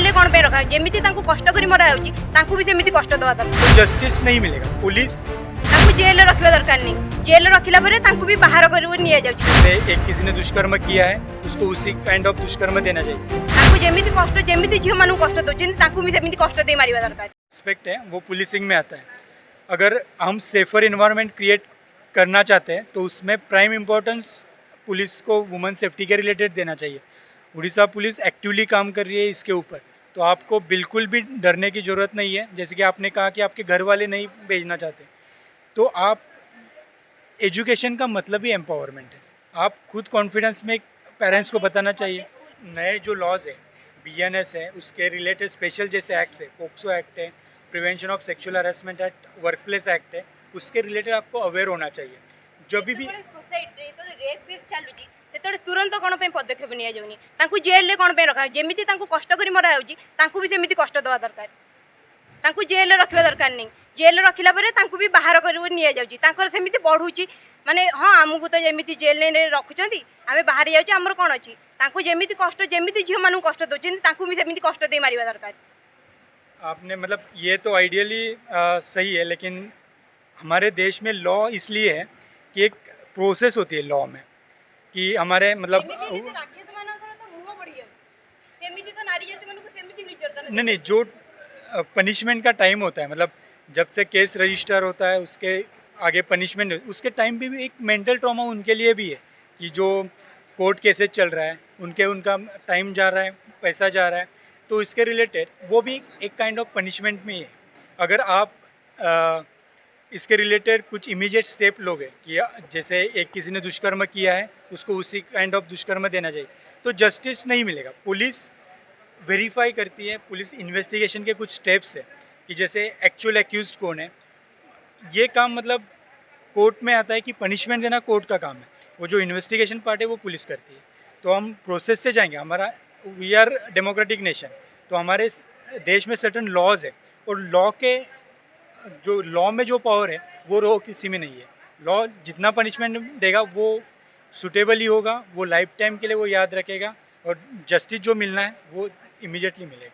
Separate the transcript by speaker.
Speaker 1: Jail कौन पे रखा जेमिति तांको कष्ट करी मरा होची तांको भी सेमिति कष्ट दवा दरकार
Speaker 2: तो जस्टिस नहीं मिलेगा। पुलिस
Speaker 1: तांको जेल रखवा दरकार नहीं जेल रखिला परे तांको भी बाहर कर निया जाउची
Speaker 2: जैसे एक किसी ने दुष्कर्म किया है उसको उसी काइंड ऑफ दुष्कर्म देना चाहिए।
Speaker 1: तांको जेमिति कष्ट जेमिति झियो मानु कष्ट दोचेन तांको भी सेमिति कष्ट दे मारिवा दरकार
Speaker 2: एस्पेक्ट है वो पुलिसिंग में आता है। अगर हम सेफर इन्वायरमेंट क्रिएट करना चाहते हैं तो उसमें प्राइम इम्पोर्टेंस पुलिस को वुमेन सेफ्टी के रिलेटेड देना चाहिए। उड़ीसा पुलिस एक्टिवली काम कर रही है इसके ऊपर, तो आपको बिल्कुल भी डरने की ज़रूरत नहीं है। जैसे कि आपने कहा कि आपके घर वाले नहीं भेजना चाहते, तो आप एजुकेशन का मतलब ही एम्पावरमेंट है। आप खुद कॉन्फिडेंस में पेरेंट्स को बताना चाहिए। नए जो लॉज है BNS है उसके रिलेटेड स्पेशल जैसे एक्ट्स है, पोक्सो एक्ट है, prevention of sexual harassment act, workplace act है, उसके रिलेटेड आपको अवेयर होना चाहिए। जब भी
Speaker 1: सोसाइटी रे रेप केस चालुची तेतोड़े तुरंत कोन पे पदक्षेप निया जाउनी तांको जेल रे कोन पे रखा जेमिति तांको कष्ट करी मरा होची तांको भी सेमिति कष्ट दवा दरकार तांको जेल रखवा दरकार नहीं जेल रखिला परे तांको भी बाहर कर निया जाउची तांकर सेमिति बढ़ुची माने हां हमकु तो जेमिति जेल ने रखुचंती आमे बाहर जाउची हमर कोन अछि तांको जेमिति कष्ट जेमिति झियो मानु कष्ट दोचेन तांको भी सेमिति कष्ट दे मारिवा दरकार।
Speaker 2: आपने मतलब ये तो आइडियली सही है, लेकिन हमारे देश में लॉ इसलिए है कि एक प्रोसेस होती है लॉ में कि हमारे मतलब नहीं जो पनिशमेंट का टाइम होता है, मतलब जब से केस रजिस्टर होता है उसके आगे पनिशमेंट उसके टाइम पे भी एक मेंटल ट्रॉमा उनके लिए भी है कि जो कोर्ट केसेस चल रहा है उनका टाइम जा रहा है, पैसा जा रहा है, तो इसके रिलेटेड वो भी एक काइंड ऑफ पनिशमेंट में ही है। अगर आप इसके रिलेटेड कुछ इमीडिएट स्टेप लोगे कि जैसे एक किसी ने दुष्कर्म किया है उसको उसी काइंड ऑफ दुष्कर्म देना चाहिए, तो जस्टिस नहीं मिलेगा। पुलिस वेरीफाई करती है, पुलिस इन्वेस्टिगेशन के कुछ स्टेप्स है कि जैसे एक्चुअल एक्यूज कौन है। ये काम मतलब कोर्ट में आता है कि पनिशमेंट देना कोर्ट का काम है, वो जो इन्वेस्टिगेशन पार्ट है वो पुलिस करती है। तो हम प्रोसेस से जाएंगे। हमारा वी आर डेमोक्रेटिक नेशन, तो हमारे देश में सर्टन लॉज है और लॉ में जो पावर है वो रो किसी में नहीं है। लॉ जितना पनिशमेंट देगा वो सुटेबल ही होगा, वो लाइफ टाइम के लिए वो याद रखेगा और जस्टिस जो मिलना है वो इमीडिएटली मिलेगा।